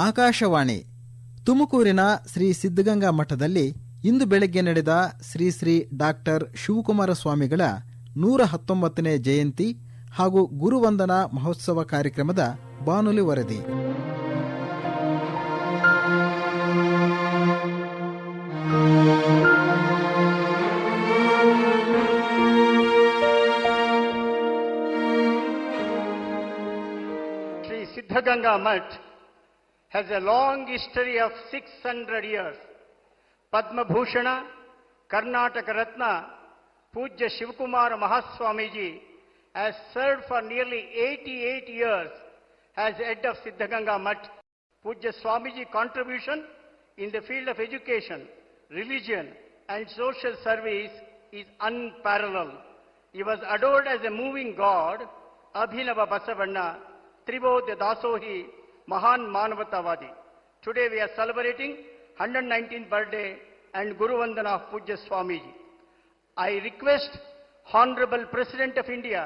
ಆಕಾಶವಾಣಿ ತುಮಕೂರಿನ ಶ್ರೀ ಸಿದ್ಧಗಂಗಾ ಮಠದಲ್ಲಿ ಇಂದು ಬೆಳಗ್ಗೆ ನಡೆದ ಶ್ರೀ ಶ್ರೀ ಡಾಕ್ಟರ್ ಶಿವಕುಮಾರ ಸ್ವಾಮಿಗಳ 119ನೇ ಜಯಂತಿ ಹಾಗೂ ಗುರುವಂದನಾ ಮಹೋತ್ಸವ ಕಾರ್ಯಕ್ರಮದ ಬಾನುಲಿ ವರದಿ. ಶ್ರೀ ಸಿದ್ಧಗಂಗಾ ಮಠ has a long history of 600 years. Padma Bhushana, Karnataka Ratna, Pujya Shivakumara Mahaswamiji has served for nearly 88 years as head of Siddhaganga Mutt. Pujya Swamiji contribution in the field of education, religion and social service is unparalleled. He was adored as a moving god, Abhinava Basavanna, Tribodhya Dasohi, Mahan Manavatavadi. Today we are celebrating 119th birthday and Guru Vandana of Pujya Swamiji. I request Honorable President of India,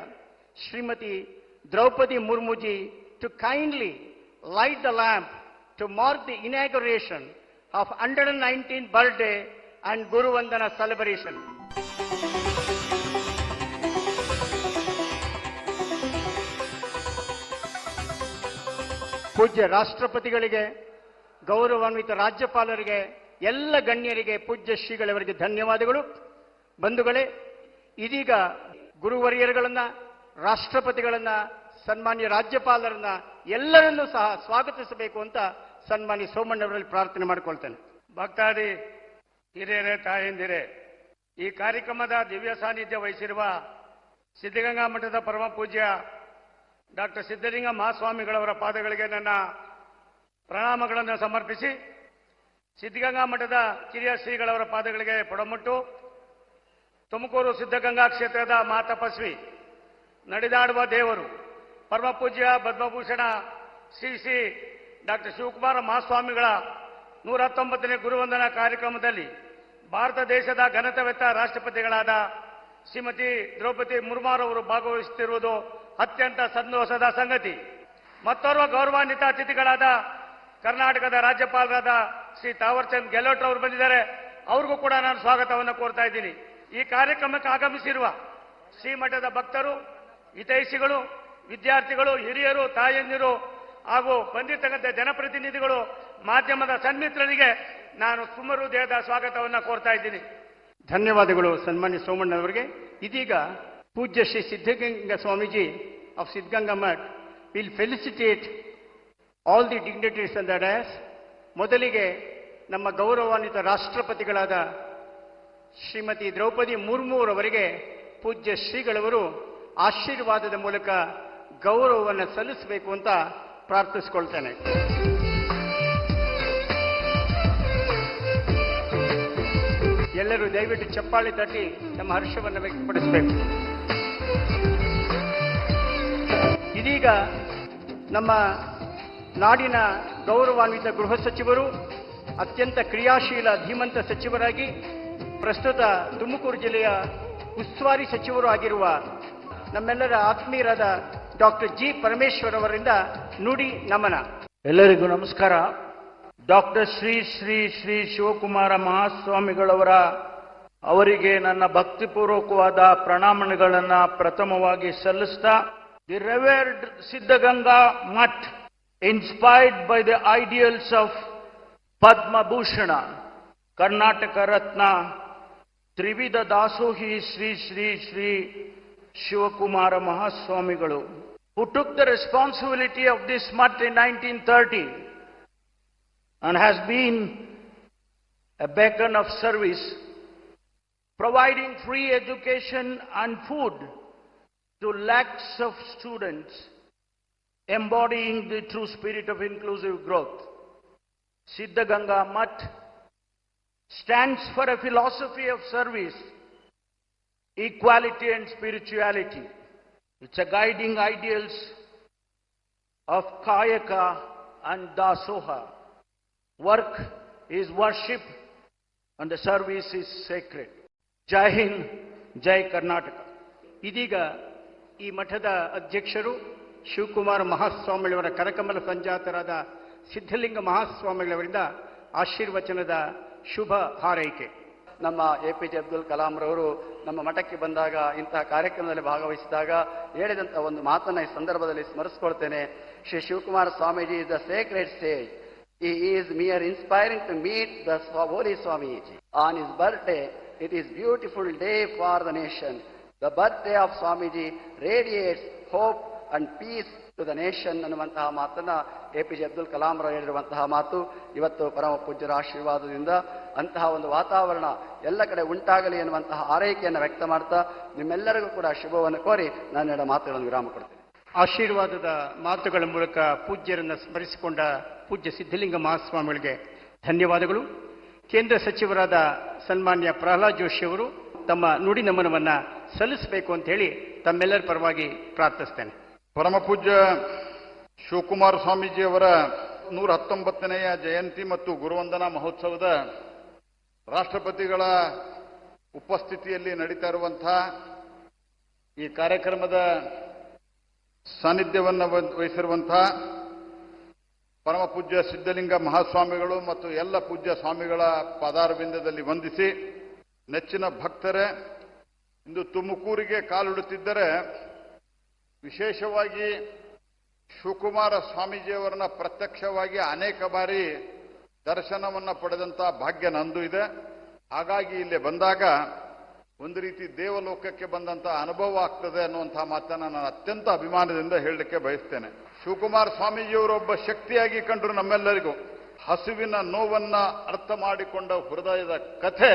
Srimati Draupadi Murmuji, to kindly light the lamp to mark the inauguration of 119th birthday and Guru Vandana celebration. ಪೂಜ್ಯ ರಾಷ್ಟ್ರಪತಿಗಳಿಗೆ, ಗೌರವಾನ್ವಿತ ರಾಜ್ಯಪಾಲರಿಗೆ, ಎಲ್ಲ ಗಣ್ಯರಿಗೆ, ಪೂಜ್ಯ ಶ್ರೀಗಳವರಿಗೆ ಧನ್ಯವಾದಗಳು. ಬಂಧುಗಳೇ, ಇದೀಗ ಗುರುವರಿಯರುಗಳನ್ನ, ರಾಷ್ಟ್ರಪತಿಗಳನ್ನ, ಸನ್ಮಾನ್ಯ ರಾಜ್ಯಪಾಲರನ್ನ ಎಲ್ಲರನ್ನೂ ಸಹ ಸ್ವಾಗತಿಸಬೇಕು ಅಂತ ಸನ್ಮಾನ್ಯ ಸೋಮಣ್ಣವರಲ್ಲಿ ಪ್ರಾರ್ಥನೆ ಮಾಡಿಕೊಳ್ತೇನೆ. ಭಕ್ತಾದಿ ಹಿರಿಯರೇ, ತಾಯಂದಿರೇ, ಈ ಕಾರ್ಯಕ್ರಮದ ದಿವ್ಯ ಸಾನ್ನಿಧ್ಯ ವಹಿಸಿರುವ ಸಿದ್ಧಗಂಗಾ ಮಠದ ಪರಮ ಪೂಜ್ಯ ಡಾಕ್ಟರ್ ಸಿದ್ಧಲಿಂಗ ಮಹಾಸ್ವಾಮಿಗಳವರ ಪಾದಗಳಿಗೆ ನನ್ನ ಪ್ರಣಾಮಗಳನ್ನು ಸಮರ್ಪಿಸಿ, ಸಿದ್ಧಗಂಗಾ ಮಠದ ಕಿರಿಯ ಶ್ರೀಗಳವರ ಪಾದಗಳಿಗೆ ಪೊಡಮುಟ್ಟು, ತುಮಕೂರು ಸಿದ್ಧಗಂಗಾ ಕ್ಷೇತ್ರದ ಮಹಾತಪಸ್ವಿ, ನಡೆದಾಡುವ ದೇವರು, ಪರಮ ಪೂಜ್ಯ ಪದ್ಮಭೂಷಣ ಶ್ರೀ ಶ್ರೀ ಡಾಕ್ಟರ್ ಶಿವಕುಮಾರ ಮಹಾಸ್ವಾಮಿಗಳ 119ನೇ ಗುರುವಂದನಾ ಕಾರ್ಯಕ್ರಮದಲ್ಲಿ ಭಾರತ ದೇಶದ ಘನತೆವೆತ್ತ ರಾಷ್ಟ್ರಪತಿಗಳಾದ ಶ್ರೀಮತಿ ದ್ರೌಪದಿ ಮುರ್ಮುರವರು ಭಾಗವಹಿಸುತ್ತಿರುವುದು ಅತ್ಯಂತ ಸಂತೋಷದ ಸಂಗತಿ. ಮತ್ತೋರ್ವ ಗೌರವಾನ್ವಿತ ಅತಿಥಿಗಳಾದ ಕರ್ನಾಟಕದ ರಾಜ್ಯಪಾಲರಾದ ಶ್ರೀ ತಾವರ್ಚಂದ್ ಗೆಹ್ಲೋಟ್ ಅವರು ಬಂದಿದ್ದಾರೆ. ಅವ್ರಿಗೂ ಕೂಡ ನಾನು ಸ್ವಾಗತವನ್ನು ಕೋರ್ತಾ ಇದ್ದೀನಿ. ಈ ಕಾರ್ಯಕ್ರಮಕ್ಕೆ ಆಗಮಿಸಿರುವ ಶ್ರೀಮಠದ ಭಕ್ತರು, ಹಿತೈಷಿಗಳು, ವಿದ್ಯಾರ್ಥಿಗಳು, ಹಿರಿಯರು, ತಾಯಂದಿರು ಹಾಗೂ ಬಂದಿರತಕ್ಕಂಥ ಜನಪ್ರತಿನಿಧಿಗಳು, ಮಾಧ್ಯಮದ ಸನ್ಮಿತ್ರರಿಗೆ ನಾನು ಸುಮಹೃದಯದ ಸ್ವಾಗತವನ್ನು ಕೋರ್ತಾ ಇದ್ದೀನಿ. ಧನ್ಯವಾದಗಳು ಸನ್ಮಾನ್ಯ ಸೋಮಣ್ಣವರಿಗೆ. ಇದೀಗ ಪೂಜ್ಯ Shri Siddaganga Swamiji of Siddaganga Math will felicitate all the dignitaries on the Dias. ಮೊದಲಿಗೆ ನಮ್ಮ ಗೌರವಾನ್ವಿತ ರಾಷ್ಟ್ರಪತಿಗಳಾದ ಶ್ರೀಮತಿ ದ್ರೌಪದಿ ಮುರ್ಮುರವರಿಗೆ ಪೂಜ್ಯ ಶ್ರೀಗಳವರು ಆಶೀರ್ವಾದದ ಮೂಲಕ ಗೌರವವನ್ನು ಸಲ್ಲಿಸಬೇಕು ಅಂತ ಪ್ರಾರ್ಥಿಸಿಕೊಳ್ತೇನೆ. ಎಲ್ಲರೂ ದಯವಿಟ್ಟು ಚಪ್ಪಾಳೆ ತಟ್ಟಿ ನಮ್ಮ ಹರ್ಷವನ್ನು ವ್ಯಕ್ತಪಡಿಸಬೇಕು. ಇದೀಗ ನಮ್ಮ ನಾಡಿನ ಗೌರವಾನ್ವಿತ ಗೃಹ ಸಚಿವರು, ಅತ್ಯಂತ ಕ್ರಿಯಾಶೀಲ ಧೀಮಂತ ಸಚಿವರಾಗಿ ಪ್ರಸ್ತುತ ತುಮಕೂರು ಜಿಲ್ಲೆಯ ಉಸ್ತುವಾರಿ ಸಚಿವರು ಆಗಿರುವ ನಮ್ಮೆಲ್ಲರ ಆತ್ಮೀಯರಾದ ಡಾಕ್ಟರ್ ಜಿ ಪರಮೇಶ್ವರ್ ಅವರಿಂದ ನುಡಿ ನಮನ. ಎಲ್ಲರಿಗೂ ನಮಸ್ಕಾರ. ಡಾಕ್ಟರ್ ಶ್ರೀ ಶ್ರೀ ಶ್ರೀ ಶಿವಕುಮಾರ ಮಹಾಸ್ವಾಮಿಗಳವರ ಅವರಿಗೆ ನನ್ನ ಭಕ್ತಿಪೂರ್ವಕವಾದ ಪ್ರಣಾಮಗಳನ್ನು ಪ್ರಥಮವಾಗಿ ಸಲ್ಲಿಸ್ತಾ, the revered Siddaganga Math inspired by the ideals of Padma Bhushan, Karnataka Ratna, ತ್ರಿವಿಧ ದಾಸೋಹಿ ಶ್ರೀ ಶ್ರೀ ಶ್ರೀ ಶಿವಕುಮಾರ ಮಹಾಸ್ವಾಮಿಗಳು, who took the responsibility of this mutt in 1930 and has been a beacon of service, providing free education and food to lakhs of students, embodying the true spirit of inclusive growth. Siddhaganga Mutt stands for a philosophy of service, equality and spirituality. It's a guiding ideals of Kayaka and Dasoha. Work is worship and the service is sacred. Jai Hind, Jai Karnataka. ಇದೀಗ ಈ ಮಠದ ಅಧ್ಯಕ್ಷರು ಶಿವಕುಮಾರ ಮಹಾಸ್ವಾಮಿಗಳವರ ಕರಕಮಲ ಸಂಜಾತರಾದ ಸಿದ್ಧಲಿಂಗ ಮಹಾಸ್ವಾಮಿಗಳವರಿಂದ ಆಶೀರ್ವಚನದ ಶುಭ ಹಾರೈಕೆ. ನಮ್ಮ APJ Abdul ಕಲಾಂರವರು ನಮ್ಮ ಮಠಕ್ಕೆ ಬಂದಾಗ ಇಂತಹ ಕಾರ್ಯಕ್ರಮದಲ್ಲಿ ಭಾಗವಹಿಸಿದಾಗ ಹೇಳಿದಂಥ ಒಂದು ಮಾತನ್ನ ಈ ಸಂದರ್ಭದಲ್ಲಿ ಸ್ಮರಿಸಿಕೊಳ್ತೇನೆ. Shri Shivakumara Swamiji is the sacred sage. He is mere inspiring to meet the Holy Swamiji. On his birthday, it is beautiful day for the nation. The birthday of Swamiji radiates hope and peace to the nation ಅನ್ನುವಂತಹ ಮಾತನ್ನ APJ Abdul ಕಲಾಂರವರು ಹೇಳಿರುವಂತಹ ಮಾತು ಇವತ್ತು ಪರಮ ಪೂಜ್ಯರ ಆಶೀರ್ವಾದದಿಂದ ಅಂತಹ ಒಂದು ವಾತಾವರಣ ಎಲ್ಲ ಕಡೆ ಉಂಟಾಗಲಿ ಎನ್ನುವಂತಹ ಆರೈಕೆಯನ್ನು ವ್ಯಕ್ತ ಮಾಡ್ತಾ ನಿಮ್ಮೆಲ್ಲರಿಗೂ ಕೂಡ ಶುಭವನ್ನು ಕೋರಿ ನಾನು ಮಾತುಗಳನ್ನು ವಿರಾಮ ಕೊಡ್ತೇನೆ. ಆಶೀರ್ವಾದದ ಮಾತುಗಳ ಮೂಲಕ ಪೂಜ್ಯರನ್ನು ಸ್ಮರಿಸಿಕೊಂಡ ಪೂಜ್ಯ ಸಿದ್ಧಲಿಂಗ ಮಹಾಸ್ವಾಮಿಗಳಿಗೆ ಧನ್ಯವಾದಗಳು. ಕೇಂದ್ರ ಸಚಿವರಾದ ಸನ್ಮಾನ್ಯ ಪ್ರಹ್ಲಾದ್ ಜೋಶಿ ಅವರು ತಮ್ಮ ನುಡಿ ನಮನವನ್ನು ಸಲ್ಲಿಸಬೇಕು ಅಂತ ಹೇಳಿ ತಮ್ಮೆಲ್ಲರ ಪರವಾಗಿ ಪ್ರಾರ್ಥಿಸ್ತೇನೆ. ಪರಮ ಪೂಜ್ಯ ಶಿವಕುಮಾರ ಸ್ವಾಮೀಜಿಯವರ 119ನೆಯ ಜಯಂತಿ ಮತ್ತು ಗುರುವಂದನಾ ಮಹೋತ್ಸವದ ರಾಷ್ಟ್ರಪತಿಗಳ ಉಪಸ್ಥಿತಿಯಲ್ಲಿ ನಡೀತಾ ಇರುವಂತಹ ಈ ಕಾರ್ಯಕ್ರಮದ ಸಾನ್ನಿಧ್ಯವನ್ನು ವಹಿಸಿರುವಂತಹ ಪರಮ ಪೂಜ್ಯ ಸಿದ್ಧಲಿಂಗ ಮಹಾಸ್ವಾಮಿಗಳು ಮತ್ತು ಎಲ್ಲ ಪೂಜ್ಯ ಸ್ವಾಮಿಗಳ ಪಾದಾರವಿಂದದಲ್ಲಿ ವಂದಿಸಿ, ನೆಚ್ಚಿನ ಭಕ್ತರೇ, ಇಂದು ತುಮಕೂರಿಗೆ ಕಾಲಿಡುತ್ತಿದ್ದರೆ ವಿಶೇಷವಾಗಿ ಶಿವಕುಮಾರ ಸ್ವಾಮೀಜಿಯವರನ್ನ ಪ್ರತ್ಯಕ್ಷವಾಗಿ ಅನೇಕ ಬಾರಿ ದರ್ಶನವನ್ನು ಪಡೆದಂಥ ಭಾಗ್ಯ ನಂದು ಇದೆ. ಹಾಗಾಗಿ ಇಲ್ಲಿ ಬಂದಾಗ ಒಂದು ರೀತಿ ದೇವಲೋಕಕ್ಕೆ ಬಂದಂಥ ಅನುಭವ ಆಗ್ತದೆ ಅನ್ನುವಂಥ ಮಾತನ್ನು ನಾನು ಅತ್ಯಂತ ಅಭಿಮಾನದಿಂದ ಹೇಳಲಿಕ್ಕೆ ಬಯಸ್ತೇನೆ. ಶಿವಕುಮಾರ ಸ್ವಾಮೀಜಿಯವರೊಬ್ಬ ಶಕ್ತಿಯಾಗಿ ಕಂಡರು ನಮ್ಮೆಲ್ಲರಿಗೂ. ಹಸುವಿನ ನೋವನ್ನ ಅರ್ಥ ಮಾಡಿಕೊಂಡ ಹೃದಯದ ಕಥೆ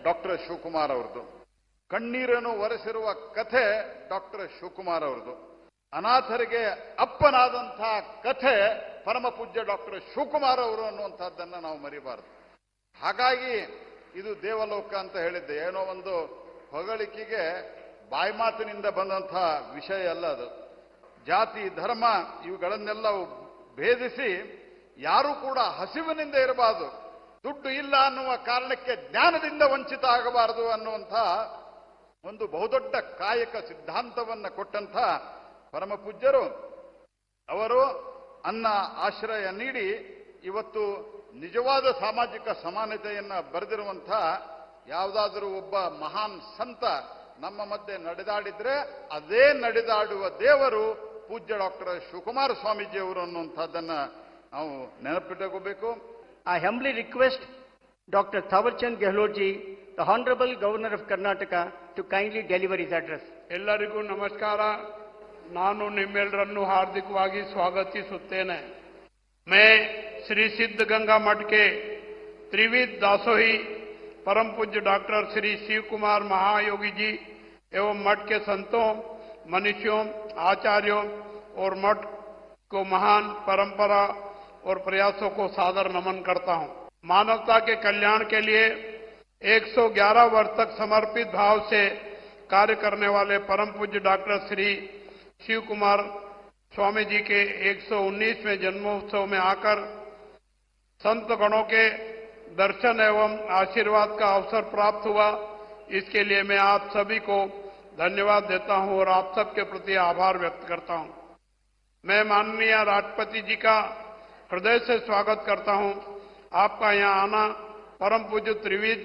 ಡಾಕ್ಟರ್ ಶಿವಕುಮಾರ್ ಅವರದು. ಕಣ್ಣೀರನ್ನು ಒರೆಸಿರುವ ಕಥೆ ಡಾಕ್ಟರ್ ಶಿವಕುಮಾರ್ ಅವರದು. ಅನಾಥರಿಗೆ ಅಪ್ಪನಾದಂಥ ಕಥೆ ಪರಮ ಪೂಜ್ಯ ಡಾಕ್ಟರ್ ಶಿವಕುಮಾರ್ ಅವರು ಅನ್ನುವಂಥದ್ದನ್ನು ನಾವು ಮರಿಬಾರದು. ಹಾಗಾಗಿ ಇದು ದೇವಲೋಕ ಅಂತ ಹೇಳಿದ್ದೆ, ಏನೋ ಒಂದು ಹೊಗಳಿಕೆಗೆ ಬಾಯ್ಮಾತಿನಿಂದ ಬಂದಂಥ ವಿಷಯ ಅಲ್ಲ ಅದು. ಜಾತಿ ಧರ್ಮ ಇವುಗಳನ್ನೆಲ್ಲ ಭೇದಿಸಿ ಯಾರೂ ಕೂಡ ಹಸಿವಿನಿಂದ ಇರಬಾರದು, ದುಡ್ಡು ಇಲ್ಲ ಅನ್ನುವ ಕಾರಣಕ್ಕೆ ಜ್ಞಾನದಿಂದ ವಂಚಿತ ಆಗಬಾರದು ಅನ್ನುವಂಥ ಒಂದು ಬಹುದೊಡ್ಡ ಕಾಯಕ ಸಿದ್ಧಾಂತವನ್ನು ಕೊಟ್ಟಂಥ ಪರಮ ಪೂಜ್ಯರು ಅವರು ಅನ್ನ ಆಶ್ರಯ ನೀಡಿ ಇವತ್ತು ನಿಜವಾದ ಸಾಮಾಜಿಕ ಸಮಾನತೆಯನ್ನು ಬರೆದಿರುವಂಥ ಯಾವುದಾದರೂ ಒಬ್ಬ ಮಹಾನ್ ಸಂತ ನಮ್ಮ ಮಧ್ಯೆ ನಡೆದಾಡಿದ್ರೆ ಅದೇ ನಡೆದಾಡುವ ದೇವರು ಪೂಜ್ಯ ಡಾಕ್ಟರ್ ಶಿವಕುಮಾರ ಸ್ವಾಮೀಜಿಯವರು ಅನ್ನುವಂಥದ್ದನ್ನ ನಾವು ನೆನಪಿಟ್ಟುಕೋಬೇಕು. I humbly request Dr. Thawarchand Gehlot ji, the Honorable Governor of Karnataka, to kindly deliver his address. ಎಲ್ಲರಿಗೂ ನಮಸ್ಕಾರ. ನಾನು ನಿಮ್ಮೆಲ್ಲರನ್ನು ಹಾರ್ದಿಕವಾಗಿ ಸ್ವಾಗತಿಸುತ್ತೇನೆ. मैं श्री सिद्ध गंगा मठ के त्रिविध दासोही परम पूज्य डॉक्टर श्री शिव कुमार महायोगी जी एवं मठ के संतों, मनुष्यों, आचार्यों और मठ को महान परंपरा और प्रयासों को सादर नमन करता हूं. मानवता के कल्याण के लिए 111 वर्ष तक समर्पित भाव से कार्य करने वाले परम पूज्य डॉक्टर श्री शिव कुमार स्वामी जी के 119वें जन्मोत्सव में आकर संत गणों के दर्शन एवं आशीर्वाद का अवसर प्राप्त हुआ. इसके लिए मैं आप सभी को धन्यवाद देता हूं और आप सबके प्रति आभार व्यक्त करता हूं. मैं माननीय राष्ट्रपति जी का हृदय से स्वागत करता हूं. आपका यहां आना परम पूज्य त्रिविध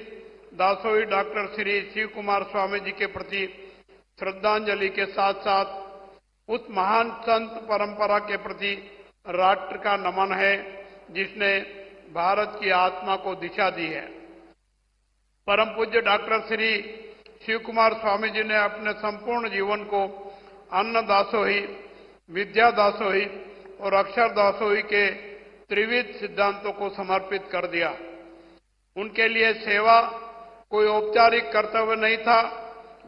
दासोही डॉक्टर श्री शिव कुमार स्वामी जी के प्रति श्रद्धांजलि के साथ साथ उस महान संत परंपरा के प्रति राष्ट्र का नमन है जिसने भारत की आत्मा को दिशा दी है. परम पूज्य डॉक्टर श्री शिव कुमार स्वामी जी ने अपने संपूर्ण जीवन को अन्न दासोही, विद्या दासोही और अक्षर दासोही के त्रिविध सिद्धांतों को समर्पित कर दिया. उनके लिए सेवा कोई औपचारिक कर्तव्य नहीं था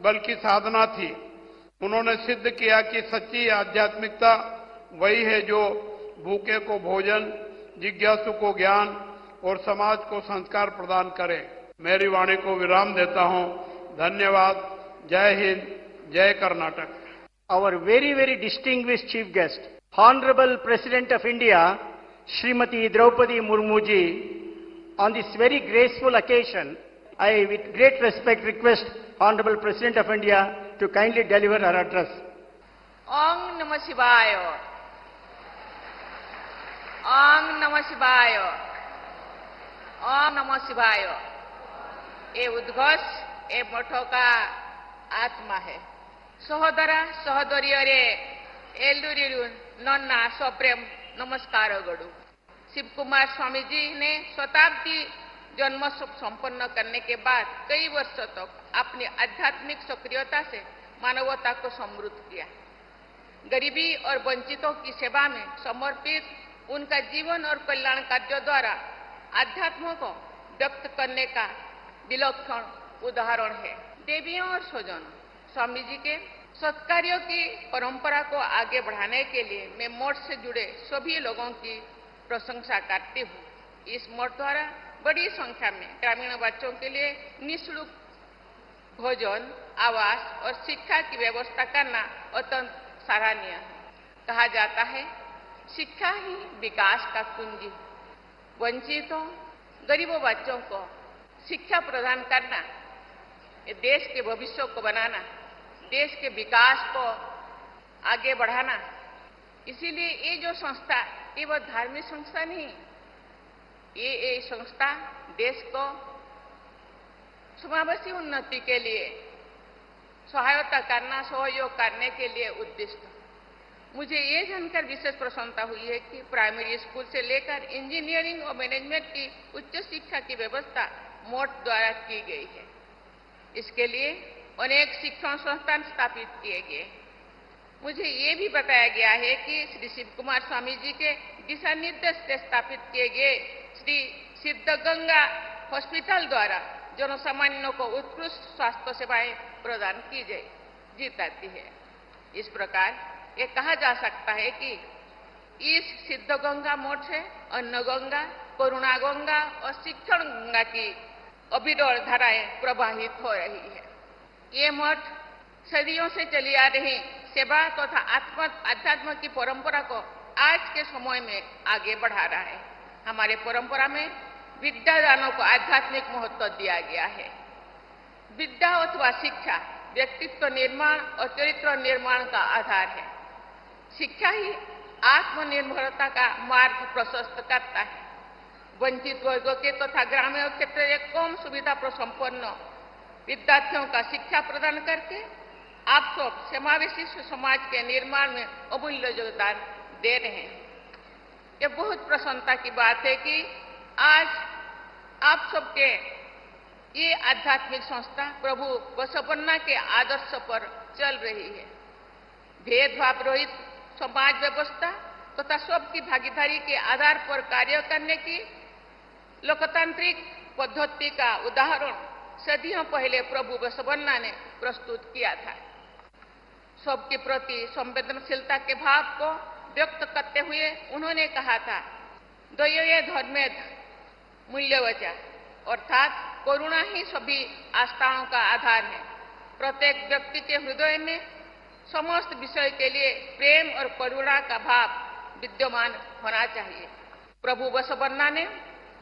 बल्कि साधना थी. उन्होंने सिद्ध किया कि सच्ची आध्यात्मिकता वही है जो भूखे को भोजन, जिज्ञासु को ज्ञान और समाज को संस्कार प्रदान करे. मेरी वाणी को विराम देता हूं. धन्यवाद. जय हिंद, जय Karnataka. Our very, very distinguished chief guest, Honorable President of India, Srimati Draupadi Murmu ji, on this very graceful occasion, I with great respect request Honorable President of India to kindly deliver her address. ओम नमः शिवाय, ओम नमः शिवाय, ओम नमः शिवाय। ये उद्घोष ए मठों का आत्मा है। सहोदरा सहोदरियरे एलुरिरु नन्ना सप्रेम नमस्कार गड़ू। शिव कुमार स्वामी जी ने शताब्दी जन्मोत्सव संपन्न करने के बाद कई वर्षों तक अपनी आध्यात्मिक सक्रियता से मानवता को समृद्ध किया। गरीबी और वंचितों की सेवा में समर्पित उनका जीवन और कल्याण कार्यों द्वारा आध्यात्म को व्यक्त करने का विलक्षण उदाहरण है। देवियों और स्वजनों, स्वामी जी के सत्कार्यों की परंपरा को आगे बढ़ाने के लिए मैं मठ से जुड़े सभी लोगों की प्रशंसा करती हूँ। इस मठ द्वारा बड़ी संख्या में ग्रामीण बच्चों के लिए निःशुल्क भोजन, आवास और शिक्षा की व्यवस्था करना अत्यंत सराहनीय है। कहा जाता है, शिक्षा ही विकास का कुंजी। वंचितों, गरीबों बच्चों को शिक्षा प्रदान करना, ये देश के भविष्य को बनाना, देश के विकास को आगे बढ़ाना। इसीलिए ये जो संस्था, ये वो धार्मिक संस्था नहीं, ये संस्था देश को समावेशी उन्नति के लिए सहायता करना, सहयोग करने के लिए उद्दिष्ट। मुझे ये जानकर विशेष प्रसन्नता हुई है कि प्राइमरी स्कूल से लेकर इंजीनियरिंग और मैनेजमेंट की उच्च शिक्षा की व्यवस्था मठ द्वारा की गई है। इसके लिए अनेक शिक्षण संस्थान स्थापित किए गए। मुझे ये भी बताया गया है कि श्री शिव कुमार स्वामी जी के दिशा निर्देश से स्थापित किए गए श्री सिद्धगंगा हॉस्पिटल द्वारा जनसामान्यों को उत्कृष्ट स्वास्थ्य सेवाएं प्रदान की जाती है। इस प्रकार ये कहा जा सकता है कि इस सिद्धगंगा मठ से अन्न गंगा, करुणा गंगा और शिक्षण गंगा की अविरल धाराएं प्रवाहित हो रही है। ये मठ सदियों से चली आ रही सेवा तथा अध्यात्म की परंपरा को आज के समय में आगे बढ़ा रहा है। हमारे परंपरा में विद्यादानों को आध्यात्मिक महत्व दिया गया है। विद्या अथवा शिक्षा व्यक्तित्व निर्माण और चरित्र निर्माण का आधार है। शिक्षा ही आत्मनिर्भरता का मार्ग प्रशस्त करता है। वंचित वर्गों के तथा ग्रामीण क्षेत्र के कम सुविधा संपन्न विद्यार्थियों का शिक्षा प्रदान करके आप सब समावेशी समाज के निर्माण में अमूल्य योगदान दे रहे हैं। ये बहुत प्रसन्नता की बात है कि आज आप सबके ये आध्यात्मिक संस्था प्रभु बसवन्ना के आदर्श पर चल रही है। भेदभाव रहित समाज व्यवस्था तथा सबकी भागीदारी के आधार पर कार्य करने की लोकतांत्रिक पद्धति का उदाहरण सदियों पहले प्रभु बसवन्ना ने प्रस्तुत किया था। सबके प्रति संवेदनशीलता के भाव को व्यक्त करते हुए उन्होंने कहा था, द्वये धर्मेद मूल्यवचा, अर्थात करुणा ही सभी आस्थाओं का आधार है। प्रत्येक व्यक्ति के हृदय में समस्त विषय के लिए प्रेम और करुणा का भाव विद्यमान होना चाहिए। प्रभु बसवन्ना ने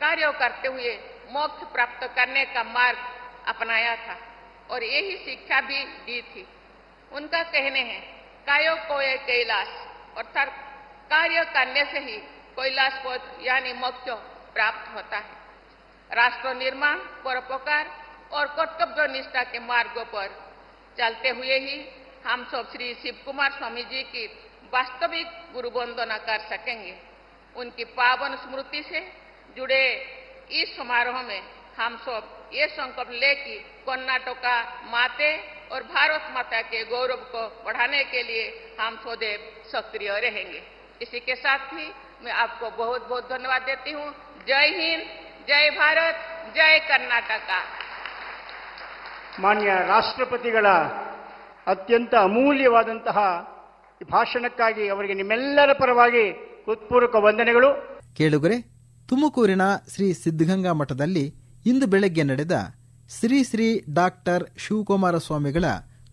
कार्य करते हुए मोक्ष प्राप्त करने का मार्ग अपनाया था और यही शिक्षा भी दी थी। उनका कहने हैं, कायो कोय कैलाश, अर्थात कार्य करने से ही कैलाश पद यानी मोक्ष प्राप्त होता है। राष्ट्र निर्माण, परोपकार और कर्तव्य निष्ठा के मार्गों पर चलते हुए ही हम सब श्री शिव कुमार स्वामी जी की वास्तविक गुरु वंदना कर सकेंगे। उनकी पावन स्मृति से जुड़े इस समारोह में हम सब ये संकल्प ले कि कर्नाटका माते और भारत माता के गौरव को बढ़ाने के लिए हम सदैव सक्रिय रहेंगे। इसी के साथ ही मैं आपको बहुत बहुत धन्यवाद देती हूँ। जय हिंद, जय भारत, जय कर्नाटका। ಮಾನ್ಯ ರಾಷ್ಟ್ರಪತಿಗಳ ಅತ್ಯಂತ ಅಮೂಲ್ಯವಾದಂತಹ ಈ ಭಾಷಣಕ್ಕಾಗಿ ಅವರಿಗೆ ನಿಮ್ಮೆಲ್ಲರ ಪರವಾಗಿ ಹೃತ್ಪೂರ್ವಕ ವಂದನೆಗಳು. ಕೇಳುಗರೆ, ತುಮಕೂರಿನ ಶ್ರೀ ಸಿದ್ಧಗಂಗಾ ಮಠದಲ್ಲಿ ಇಂದು ಬೆಳಗ್ಗೆ ನಡೆದ ಶ್ರೀ ಶ್ರೀ ಡಾಕ್ಟರ್ ಶಿವಕುಮಾರ ಸ್ವಾಮಿಗಳ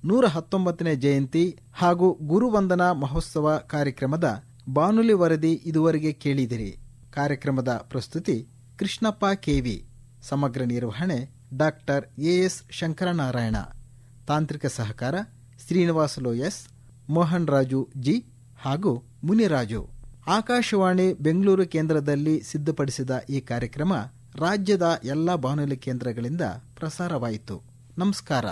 119ನೇ ಜಯಂತಿ ಹಾಗೂ ಗುರುವಂದನಾ ಮಹೋತ್ಸವ ಕಾರ್ಯಕ್ರಮದ ಬಾನುಲಿ ವರದಿ ಇದುವರೆಗೆ ಕೇಳಿದಿರಿ. ಕಾರ್ಯಕ್ರಮದ ಪ್ರಸ್ತುತಿ ಕೃಷ್ಣಪ್ಪ ಕೆವಿ, ಸಮಗ್ರ ನಿರ್ವಹಣೆ ಡಾಕ್ಟರ್ ಎಎಸ್ ಶಂಕರನಾರಾಯಣ, ತಾಂತ್ರಿಕ ಸಹಕಾರ ಶ್ರೀನಿವಾಸ ಲೋಯಸ್, ಮೋಹನ್ ರಾಜು ಜಿ ಹಾಗೂ ಮುನಿರಾಜು. ಆಕಾಶವಾಣಿ ಬೆಂಗಳೂರು ಕೇಂದ್ರದಲ್ಲಿ ಸಿದ್ಧಪಡಿಸಿದ ಈ ಕಾರ್ಯಕ್ರಮ ರಾಜ್ಯದ ಎಲ್ಲ ಬಾನುಲಿ ಕೇಂದ್ರಗಳಿಂದ ಪ್ರಸಾರವಾಯಿತು. ನಮಸ್ಕಾರ.